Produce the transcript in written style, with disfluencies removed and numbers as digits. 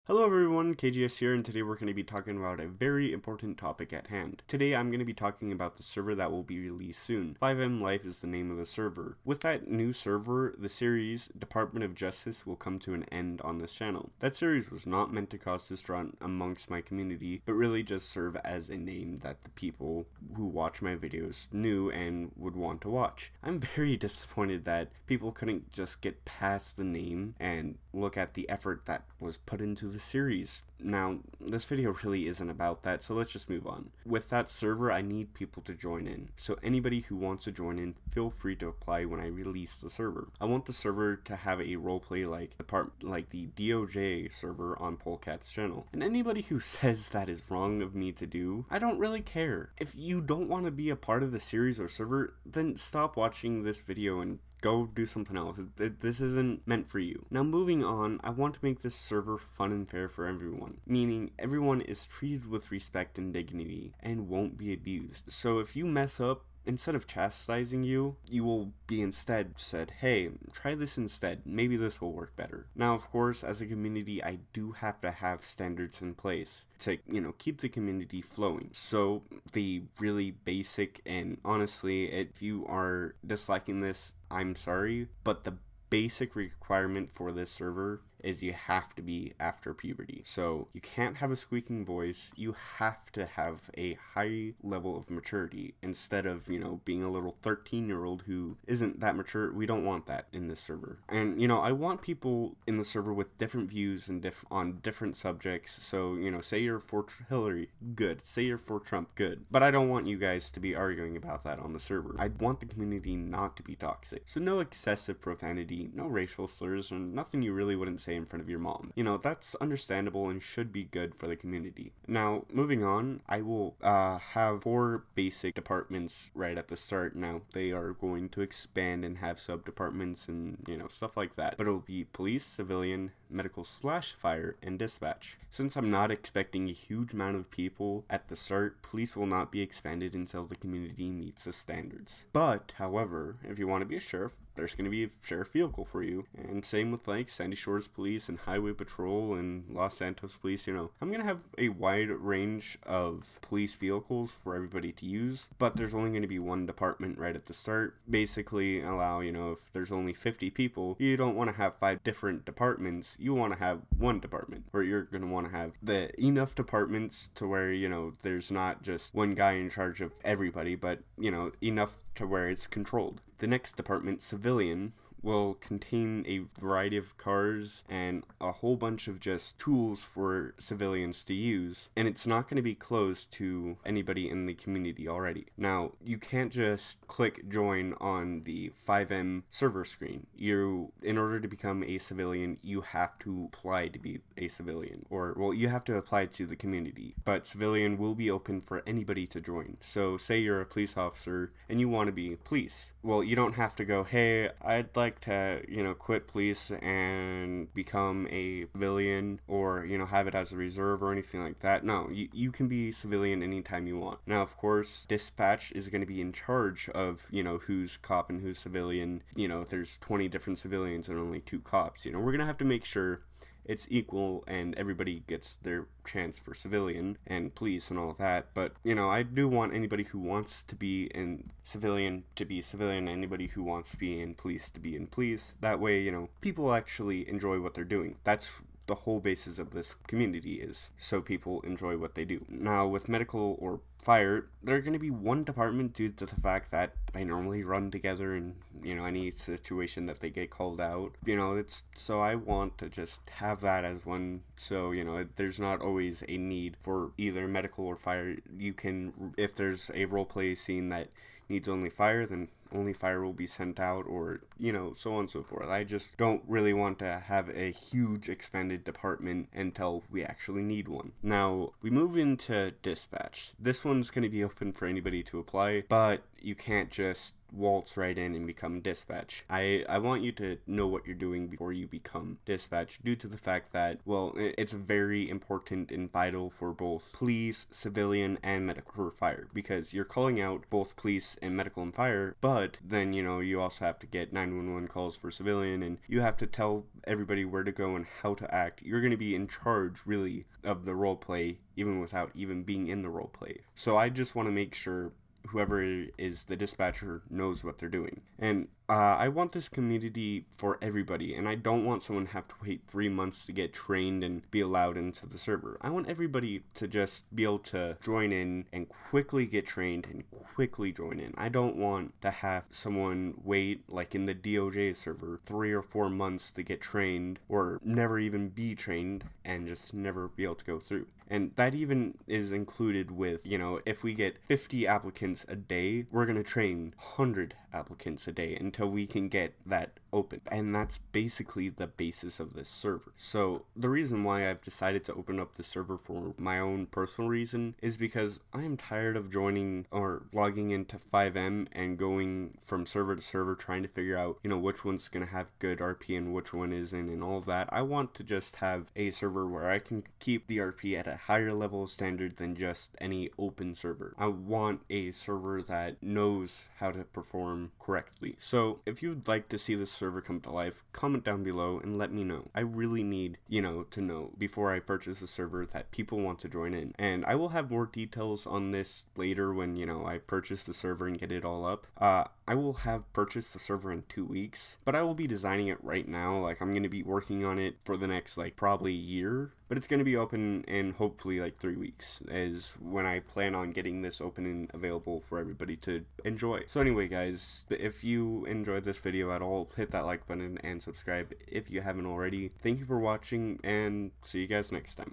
Hello everyone, KGS here, and today we're going to be talking about a very important topic at hand. Today I'm going to be talking about the server that will be released soon. FiveM Life is the name of the server. With that new server, the series Department of Justice will come to an end on this channel. That series was not meant to cause distraught amongst my community, but really just serve as a name that the people who watch my videos knew and would want to watch. I'm very disappointed that people couldn't just get past the name and look at the effort that was put into the series. Now, this video really isn't about that, so let's just move on. With that server, I need people to join in. So anybody who wants to join in, feel free to apply when I release the server. I want the server to have a roleplay like the DOJ server on Polecat's channel. And anybody who says that is wrong of me to do, I don't really care. If you don't want to be a part of the series or server, then stop watching this video and go do something else. This isn't meant for you. Now moving on, I want to make this server fun and fair for everyone, meaning everyone is treated with respect and dignity and won't be abused. So if you mess up, instead of chastising you, you will be instead said, hey, try this instead. Maybe this will work better. Now, of course, as a community, I do have to have standards in place to, keep the community flowing. So the really basic, and honestly, if you are disliking this, I'm sorry, but the basic requirement for this server is you have to be after puberty. So you can't have a squeaking voice. You have to have a high level of maturity instead of, being a little 13-year-old who isn't that mature. We don't want that in this server. And, I want people in the server with different views and on different subjects. So, say you're for Hillary, good. Say you're for Trump, good. But I don't want you guys to be arguing about that on the server. I want the community not to be toxic. So no excessive profanity, no racial slurs, and nothing you really wouldn't say in front of your mom. That's understandable and should be good for the community. Now, moving on, I will have 4 basic departments right at the start. Now, they are going to expand and have sub-departments and, stuff like that. But it'll be police, civilian, medical/fire, and dispatch. Since I'm not expecting a huge amount of people at the start, police will not be expanded until the community meets the standards. But, however, if you want to be a sheriff, there's going to be a sheriff vehicle for you. And same with Sandy Shores Police and Highway Patrol and Los Santos Police. I'm going to have a wide range of police vehicles for everybody to use, but there's only going to be one department right at the start. Basically allow, if there's only 50 people, you don't want to have 5 different departments. You want to have one department, or you're going to want to have enough departments to where, there's not just one guy in charge of everybody, but, enough to where it's controlled. The next department, civilian, will contain a variety of cars and a whole bunch of just tools for civilians to use, and it's not going to be closed to anybody in the community already. Now, you can't just click join on the FiveM server screen. In order to become a civilian, you have to apply to be a civilian, you have to apply to the community, but civilian will be open for anybody to join. So say you're a police officer and you want to be police. Well, you don't have to go, hey, I'd like to, quit police and become a civilian, or, have it as a reserve or anything like that. No, you can be civilian anytime you want. Now, of course, dispatch is going to be in charge of, who's cop and who's civilian. If there's 20 different civilians and only 2 cops, we're going to have to make sure it's equal and everybody gets their chance for civilian and police and all of that. But, I do want anybody who wants to be in civilian to be civilian, anybody who wants to be in police to be in police. That way, people actually enjoy what they're doing. That's the whole basis of this community, is so people enjoy what they do. Now, with medical or fire, they're going to be one department due to the fact that they normally run together in, any situation that they get called out. So I want to just have that as one, so, there's not always a need for either medical or fire. You can, if there's a roleplay scene that needs only fire, then only fire will be sent out, or, so on and so forth. I just don't really want to have a huge expanded department until we actually need one. Now, we move into dispatch. This one's going to be open for anybody to apply, but you can't just waltz right in and become dispatch. I want you to know what you're doing before you become dispatch, due to the fact that, well, it's very important and vital for both police, civilian, and medical or fire, because you're calling out both police and medical and fire, but then, you know, you also have to get 911 calls for civilian, and you have to tell everybody where to go and how to act. You're going to be in charge, really, of the role play, even without even being in the role play. So I just want to make sure whoever is the dispatcher knows what they're doing. And I want this community for everybody, and I don't want someone to have to wait 3 months to get trained and be allowed into the server. I want everybody to just be able to join in and quickly get trained and quickly join in. I don't want to have someone wait, like in the DOJ server, 3 or 4 months to get trained, or never even be trained and just never be able to go through. And that even is included with, you know, if we get 50 applicants a day, we're going to train 100 applicants a day until we can get that open. And that's basically the basis of this server. So the reason why I've decided to open up the server for my own personal reason is because I am tired of joining or logging into FiveM and going from server to server trying to figure out, you know, which one's going to have good RP and which one isn't and all of that. I want to just have a server where I can keep the RP at a higher level of standard than just any open server. I want a server that knows how to perform correctly. So if you would like to see this server come to life, comment down below and let me know. I really need, you know, to know before I purchase a server that people want to join in. And I will have more details on this later when, you know, I purchase the server and get it all up. I will have purchased the server in 2 weeks, but I will be designing it right now. Like, I'm going to be working on it for the next, like, probably year, but it's going to be open in hopefully like 3 weeks is when I plan on getting this open and available for everybody to enjoy. So anyway, guys, if you enjoyed this video at all, hit that like button and subscribe if you haven't already. Thank you for watching, and see you guys next time.